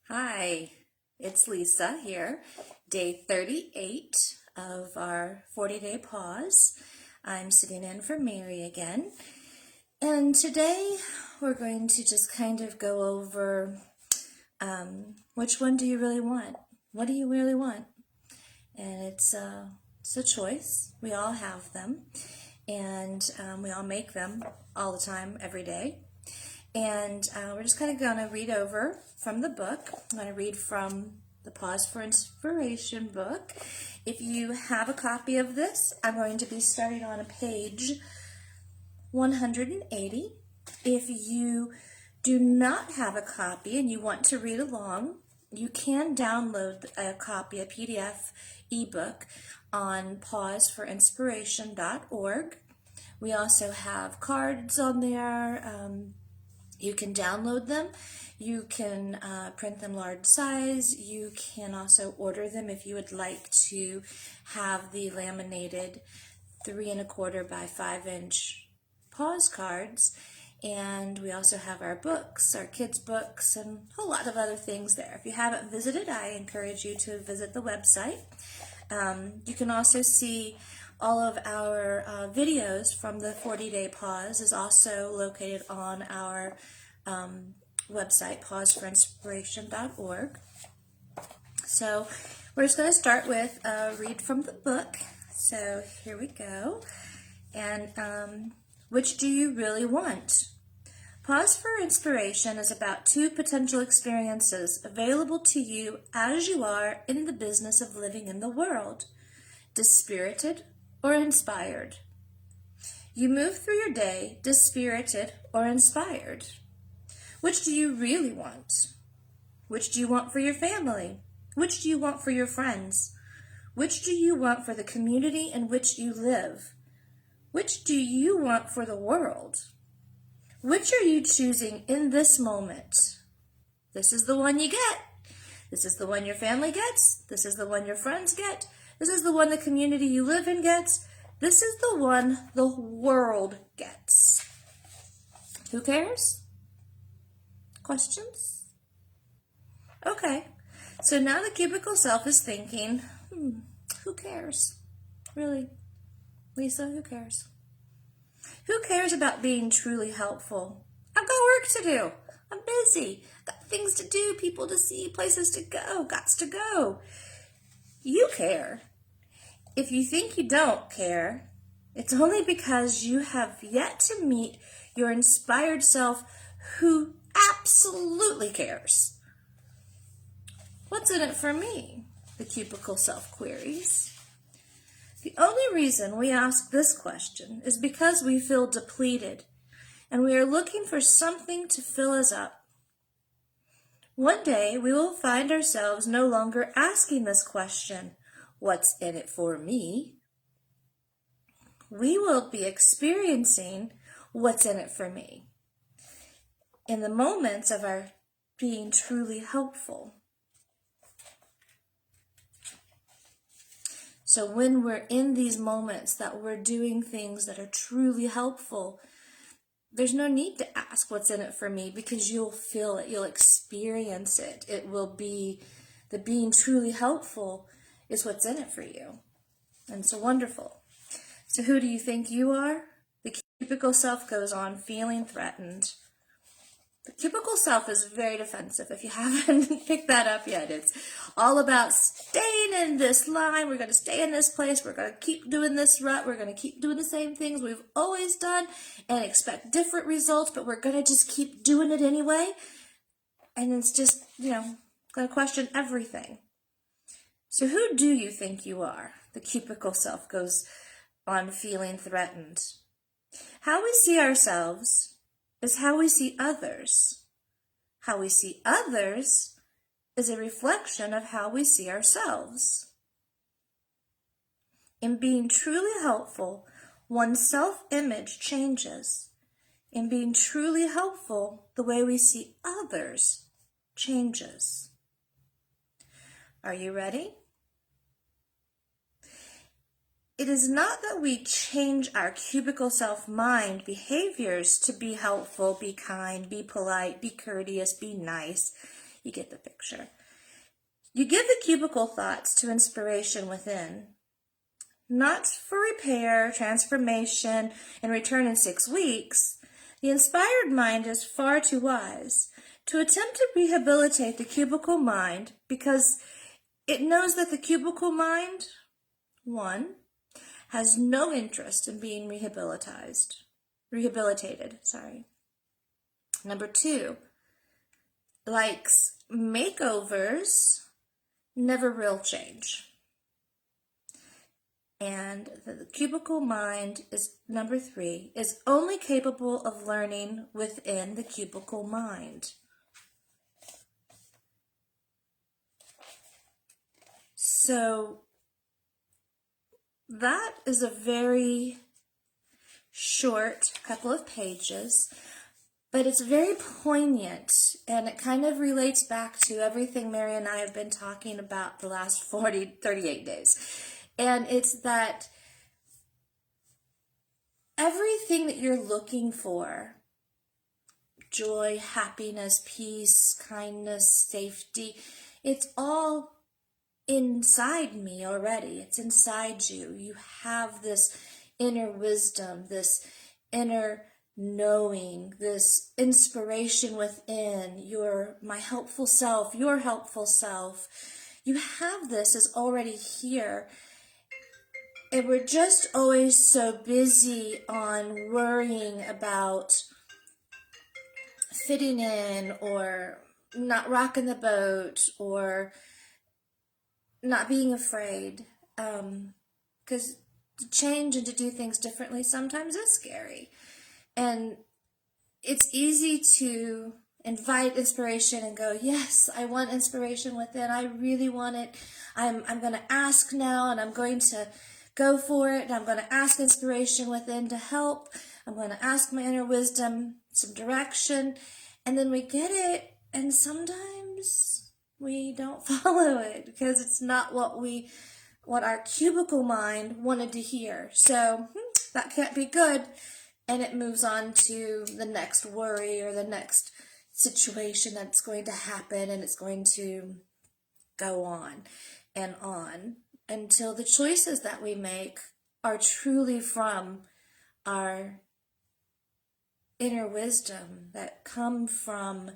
Hi, it's Lisa here, day 38 of our 40-day pause. I'm sitting in for Mary again, and today we're going to just kind of go over which one do you really want? What do you really want? And it's a choice. We all have them, and we all make them all the time, every day. And we're just kind of going to read over from the book. I'm going to read from the Pause for Inspiration book. If you have a copy of this, I'm going to be starting on page 180. If you do not have a copy and you want to read along, you can download a copy, a PDF ebook on pauseforoinspiration.org. We also have cards on there. You can download them. You can print them large size. You can also order them if you would like to have the laminated 3 1/4 by 5-inch pause cards. And we also have our books, our kids' books, and a lot of other things there. If you haven't visited, I encourage you to visit the website. You can also see all of our videos from the 40-day pause is also located on our website, pauseforoinspiration.org. So we're just going to start with read from the book. So here we go. And which do you really want? Pause for Inspiration is about 2 potential experiences available to you as you are in the business of living in the world: dispirited or inspired. You move through your day dispirited or inspired. Which do you really want? Which do you want for your family? Which do you want for your friends? Which do you want for the community in which you live? Which do you want for the world? Which are you choosing in this moment? This is the one you get. This is the one your family gets. This is the one your friends get. This is the one the community you live in gets. This is the one the world gets. Who cares? Questions? Okay, so now the cubicle self is thinking, who cares? Really? Lisa, who cares? Who cares about being truly helpful? I've got work to do. I'm busy. Got things to do, people to see, places to go, gots to go. You care. If you think you don't care, it's only because you have yet to meet your inspired self who absolutely cares. What's in it for me? The cubicle self queries. The only reason we ask this question is because we feel depleted and we are looking for something to fill us up. One day we will find ourselves no longer asking this question, what's in it for me? We will be experiencing what's in it for me in the moments of our being truly helpful. So when we're in these moments that we're doing things that are truly helpful, there's no need to ask what's in it for me, because you'll feel it, you'll experience it. It will be the being truly helpful is what's in it for you. And so wonderful. So who do you think you are? The cubicle self goes on feeling threatened. The cubicle self is very defensive. If you haven't picked that up yet, it's all about staying in this line. We're going to stay in this place. We're going to keep doing this rut. We're going to keep doing the same things we've always done and expect different results, but we're going to just keep doing it anyway. And it's just, going to question everything. So who do you think you are? The cubicle self goes on feeling threatened. How we see ourselves is how we see others. How we see others is a reflection of how we see ourselves. In being truly helpful, one's self-image changes. In being truly helpful, the way we see others changes. Are you ready? It is not that we change our cubicle self-mind behaviors to be helpful, be kind, be polite, be courteous, be nice. You get the picture. You give the cubicle thoughts to inspiration within, not for repair, transformation, and return in 6 weeks. The inspired mind is far too wise to attempt to rehabilitate the cubicle mind because it knows that the cubicle mind, 1, has no interest in being rehabilitated. Number 2, likes makeovers, never real change. And the cubicle mind is, number 3, is only capable of learning within the cubicle mind. So that is a very short couple of pages, but it's very poignant, and it kind of relates back to everything Mary and I have been talking about the last 38 days. And it's that everything that you're looking for, joy, happiness, peace, kindness, safety, it's all inside me already. It's inside you. You have this inner wisdom, this inner knowing, this inspiration within, my helpful self, your helpful self. You have this is already here. And we're just always so busy on worrying about fitting in or not rocking the boat or not being afraid. Because to change and to do things differently sometimes is scary. And it's easy to invite inspiration and go, yes, I want inspiration within. I really want it. I'm going to ask now, and I'm going to go for it. I'm going to ask inspiration within to help. I'm going to ask my inner wisdom some direction. And then we get it, and sometimes we don't follow it because it's not what our cubicle mind wanted to hear. So that can't be good. And it moves on to the next worry or the next situation that's going to happen, and it's going to go on and on until the choices that we make are truly from our inner wisdom, that come from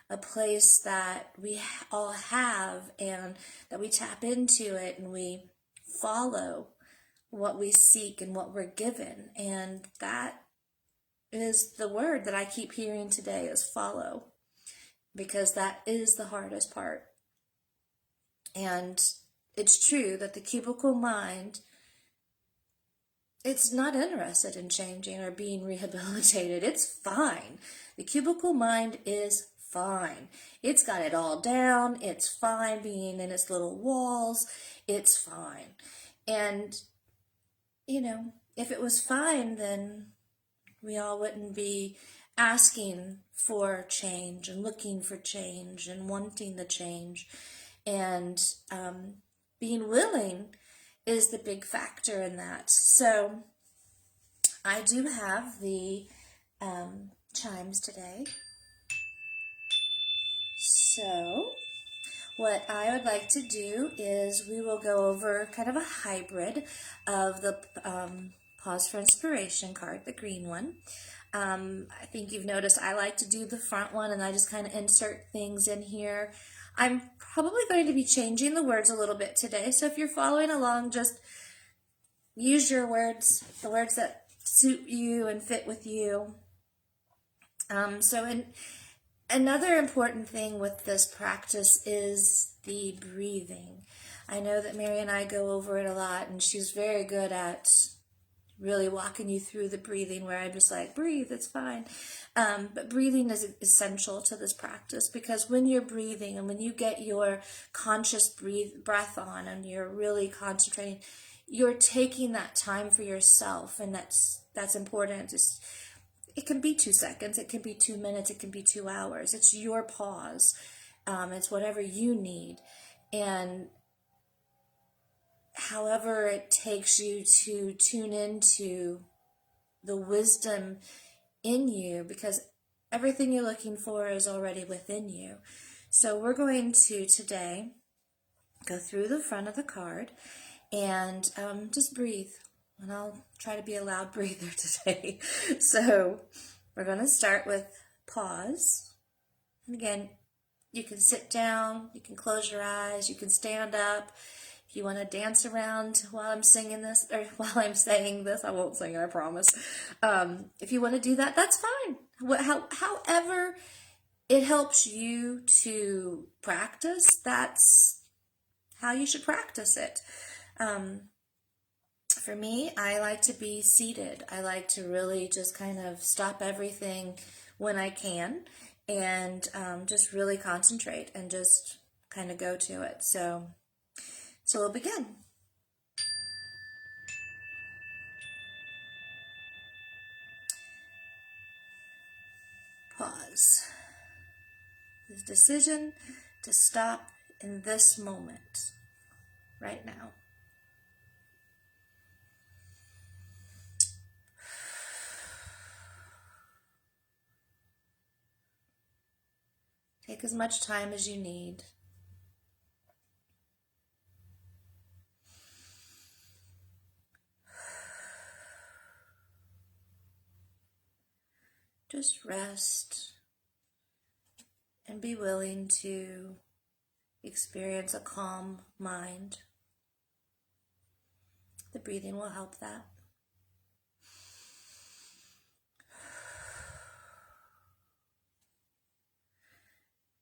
a place that we all have, and that we tap into it and we follow what we seek and what we're given. And that is the word that I keep hearing today, is follow, because that is the hardest part. And it's true that the cubicle mind, it's not interested in changing or being rehabilitated. It's fine. The cubicle mind is fine. It's got it all down. It's fine being in its little walls. It's fine. And, if it was fine, then we all wouldn't be asking for change and looking for change and wanting the change. And being willing is the big factor in that. So I do have the chimes today. So what I would like to do is we will go over kind of a hybrid of the Pause for Inspiration card, the green one. I think you've noticed I like to do the front one, and I just kind of insert things in here. I'm probably going to be changing the words a little bit today, so if you're following along, just use your words, the words that suit you and fit with you. Another important thing with this practice is the breathing. I know that Mary and I go over it a lot, and she's very good at really walking you through the breathing, where I'm just like, breathe, it's fine. But breathing is essential to this practice, because when you're breathing and when you get your conscious breath on and you're really concentrating, you're taking that time for yourself, and that's important. It can be 2 seconds, it can be 2 minutes, it can be 2 hours. It's your pause. It's whatever you need. And however it takes you to tune into the wisdom in you, because everything you're looking for is already within you. So we're going to today go through the front of the card and just breathe. And I'll try to be a loud breather today. So we're going to start with pause. And again, you can sit down, you can close your eyes, you can stand up. If you want to dance around while I'm singing this, or while I'm saying this, I won't sing it, I promise. If you want to do that, that's fine. However it helps you to practice, that's how you should practice it. For me, I like to be seated. I like to really just kind of stop everything when I can and just really concentrate and just kind of go to it. So we'll begin. Pause. The decision to stop in this moment, right now. Take as much time as you need. Just rest and be willing to experience a calm mind. The breathing will help that.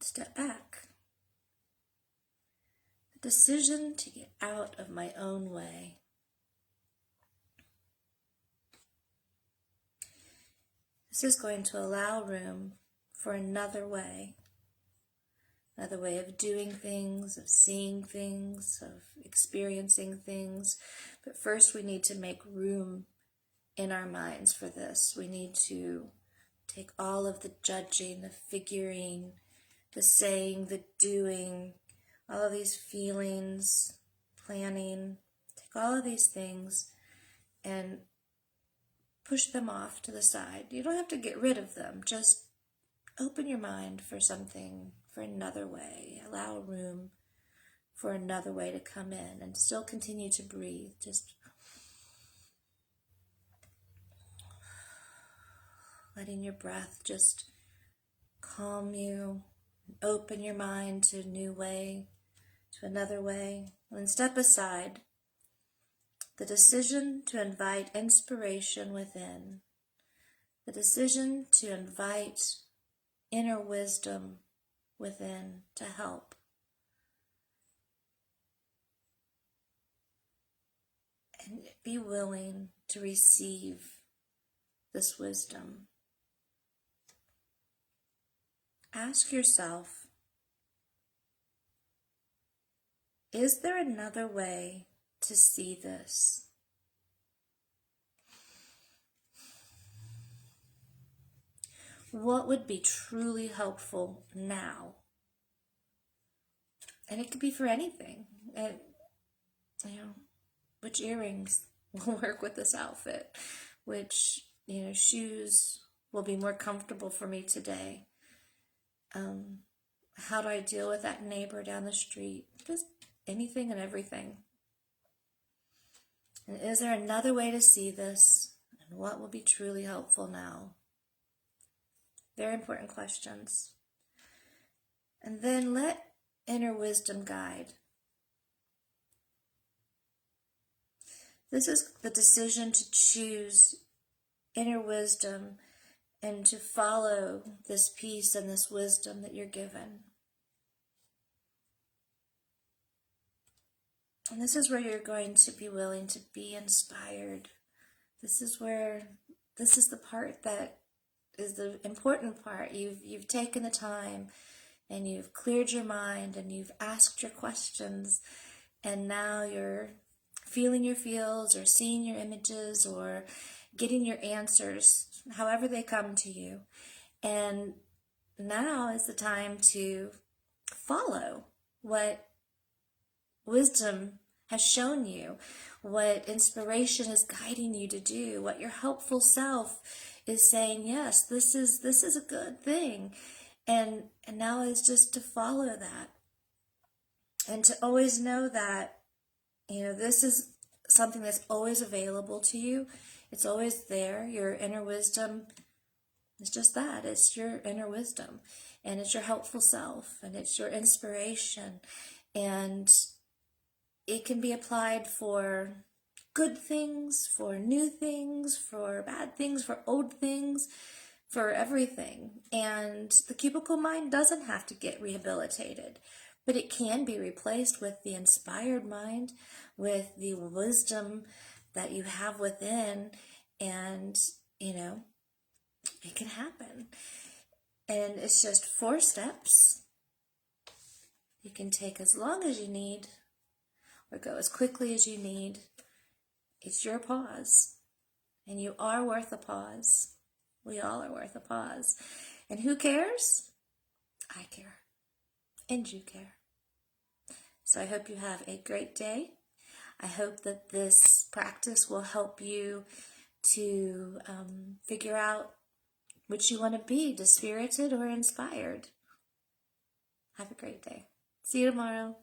Step back. The decision to get out of my own way. This is going to allow room for another way of doing things, of seeing things, of experiencing things. But first we need to make room in our minds for this. We need to take all of the judging, the figuring, the saying, the doing, all of these feelings, planning, take all of these things and push them off to the side. You don't have to get rid of them. Just open your mind for something, for another way. Allow room for another way to come in and still continue to breathe. Just letting your breath just calm you, open your mind to a new way, to another way. And then step aside. The decision to invite inspiration within. The decision to invite inner wisdom within to help. And be willing to receive this wisdom. Ask yourself, is there another way to see this? What would be truly helpful now? And it could be for anything. Which earrings will work with this outfit? Which, shoes will be more comfortable for me today? How do I deal with that neighbor down the street? Just anything and everything. And is there another way to see this? And what will be truly helpful now? Very important questions. And then let inner wisdom guide. This is the decision to choose inner wisdom and to follow this peace and this wisdom that you're given. And this is where you're going to be willing to be inspired. This is the part that is the important part. You've taken the time and you've cleared your mind and you've asked your questions, and now you're feeling your feels or seeing your images or getting your answers, however they come to you. And now is the time to follow what wisdom has shown you, what inspiration is guiding you to do, what your helpful self is saying, yes, this is a good thing. And now is just to follow that, and to always know that, this is something that's always available to you. It's always there. Your inner wisdom is just that. It's your inner wisdom, and it's your helpful self, and it's your inspiration. And it can be applied for good things, for new things, for bad things, for old things, for everything. And the cubicle mind doesn't have to get rehabilitated, but it can be replaced with the inspired mind, with the wisdom that you have within. And, it can happen. And it's just 4 steps. You can take as long as you need, or go as quickly as you need. It's your pause, and you are worth a pause. We all are worth a pause. And who cares? I care, and you care. So I hope you have a great day. I hope that this practice will help you to figure out which you want to be, dispirited or inspired. Have a great day. See you tomorrow.